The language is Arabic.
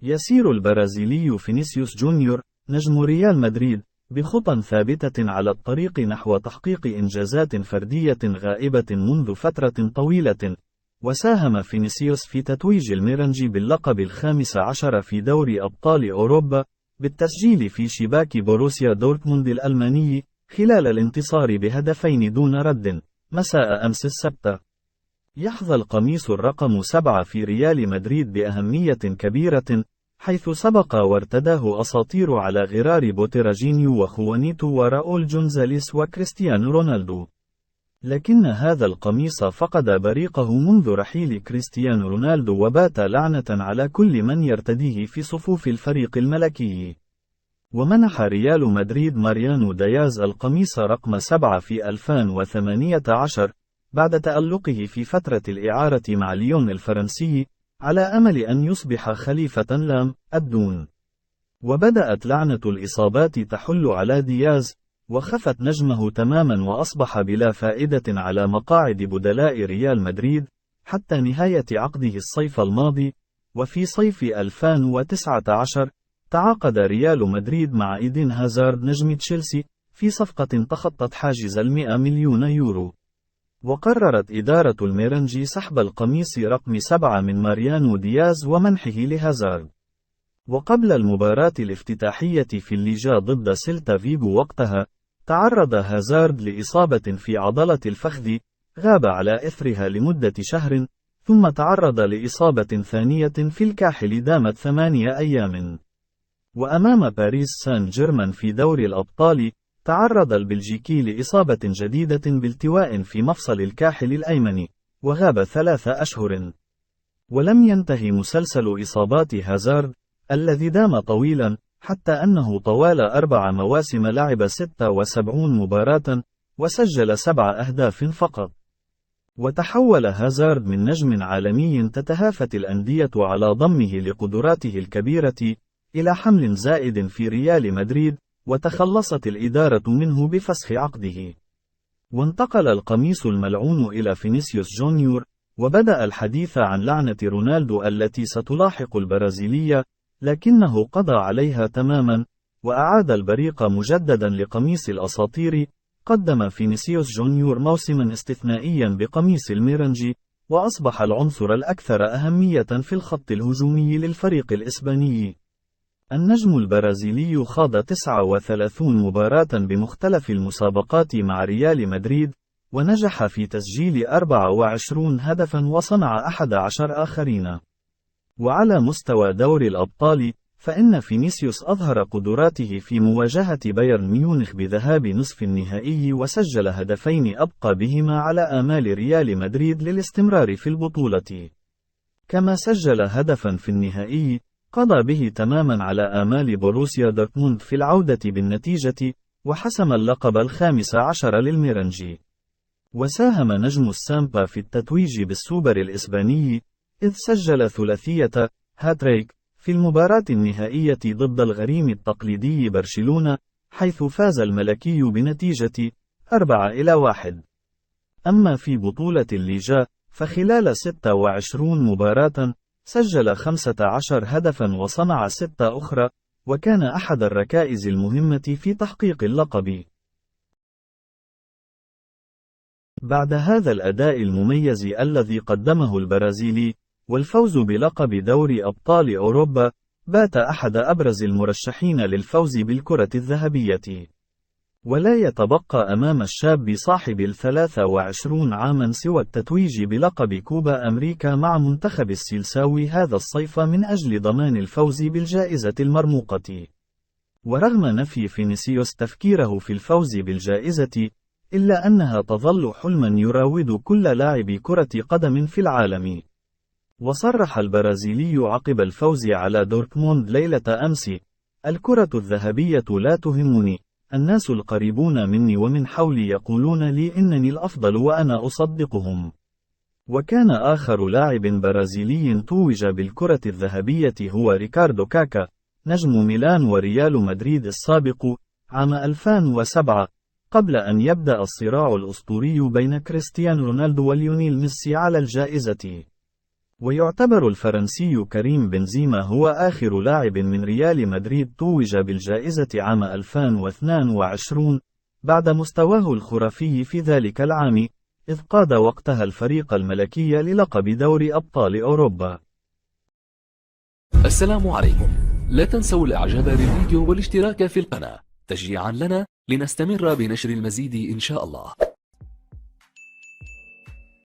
يسير البرازيلي فينيسيوس جونيور نجم ريال مدريد بخطى ثابتة على الطريق نحو تحقيق إنجازات فردية غائبة منذ فترة طويلة، وساهم فينيسيوس في تتويج الميرنجي باللقب ال15 في دوري أبطال أوروبا بالتسجيل في شباك بوروسيا دورتموند الألماني خلال الانتصار بهدفين دون رد مساء أمس السبت. يحظى القميص الرقم 7 في ريال مدريد بأهمية كبيرة، حيث سبق وارتداه أساطير على غرار بوتراجينيو وخوانيتو وراؤول جونزاليس وكريستيانو رونالدو. لكن هذا القميص فقد بريقه منذ رحيل كريستيانو رونالدو، وبات لعنة على كل من يرتديه في صفوف الفريق الملكي. ومنح ريال مدريد ماريانو دياز القميص رقم 7 في 2018 بعد تألقه في فترة الإعارة مع ليون الفرنسي، على أمل أن يصبح خليفة لام الدون. وبدأت لعنة الإصابات تحل على دياز، وخفت نجمه تماما وأصبح بلا فائدة على مقاعد بدلاء ريال مدريد حتى نهاية عقده الصيف الماضي. وفي صيف 2019 تعاقد ريال مدريد مع إيدين هازارد نجم تشيلسي في صفقة تخطت حاجز 100 مليون يورو. وقررت إدارة الميرنجي سحب القميص رقم 7 من ماريانو دياز ومنحه لهازارد. وقبل المباراة الافتتاحية في الليجا ضد سيلتا فيغو وقتها، تعرض هازارد لإصابة في عضلة الفخذ غاب على إثرها لمدة شهر، ثم تعرض لإصابة ثانية في الكاحل دامت 8 أيام. وأمام باريس سان جيرمان في دوري الأبطال، تعرض البلجيكي لإصابة جديدة بالتواء في مفصل الكاحل الأيمن، وغاب 3 أشهر. ولم ينتهي مسلسل إصابات هازارد الذي دام طويلا، حتى أنه طوال 4 مواسم لعب 76 مباراة وسجل 7 أهداف فقط. وتحول هازارد من نجم عالمي تتهافت الأندية على ضمه لقدراته الكبيرة إلى حمل زائد في ريال مدريد، وتخلصت الإدارة منه بفسخ عقده. وانتقل القميص الملعون إلى فينيسيوس جونيور، وبدأ الحديث عن لعنة رونالدو التي ستلاحق البرازيلية، لكنه قضى عليها تماما، وأعاد البريق مجددا لقميص الأساطير. قدم فينيسيوس جونيور موسما استثنائيا بقميص الميرنجي، وأصبح العنصر الأكثر أهمية في الخط الهجومي للفريق الإسباني. النجم البرازيلي خاض 39 مباراة بمختلف المسابقات مع ريال مدريد، ونجح في تسجيل 24 هدفا وصنع 11 آخرين. وعلى مستوى دوري الأبطال، فإن فينيسيوس أظهر قدراته في مواجهة بايرن ميونخ بذهاب نصف النهائي، وسجل هدفين أبقى بهما على آمال ريال مدريد للاستمرار في البطولة. كما سجل هدفا في النهائي قضى به تماما على آمال بوروسيا دورتموند في العودة بالنتيجة، وحسم اللقب ال15 للميرنجي. وساهم نجم السامبا في التتويج بالسوبر الإسباني، إذ سجل ثلاثية هاتريك في المباراة النهائية ضد الغريم التقليدي برشلونة، حيث فاز الملكي بنتيجة 4-1. أما في بطولة الليجا، فخلال 26 مباراة سجل 15 هدفا وصنع 6 أخرى، وكان أحد الركائز المهمة في تحقيق اللقب. بعد هذا الأداء المميز الذي قدمه البرازيلي والفوز بلقب دوري أبطال أوروبا، بات أحد أبرز المرشحين للفوز بالكرة الذهبية. ولا يتبقى أمام الشاب صاحب 23 عاما سوى التتويج بلقب كوبا أمريكا مع منتخب السيلساوي هذا الصيف من أجل ضمان الفوز بالجائزة المرموقة. ورغم نفي فينيسيوس تفكيره في الفوز بالجائزة، إلا أنها تظل حلما يراود كل لاعب كرة قدم في العالم. وصرح البرازيلي عقب الفوز على دورتموند ليلة أمس: الكرة الذهبية لا تهمني، الناس القريبون مني ومن حولي يقولون لي إنني الأفضل وأنا أصدقهم. وكان آخر لاعب برازيلي توج بالكرة الذهبية هو ريكاردو كاكا، نجم ميلان وريال مدريد السابق عام 2007، قبل أن يبدأ الصراع الأسطوري بين كريستيانو رونالدو وليونيل ميسي على الجائزة. ويعتبر الفرنسي كريم بنزيما هو آخر لاعب من ريال مدريد توج بالجائزة عام 2022 بعد مستواه الخرافي في ذلك العام، إذ قاد وقتها الفريق الملكي للقب دوري أبطال أوروبا. السلام عليكم، لا تنسوا الإعجاب بالفيديو والاشتراك في القناة تشجيعا لنا لنستمر بنشر المزيد إن شاء الله.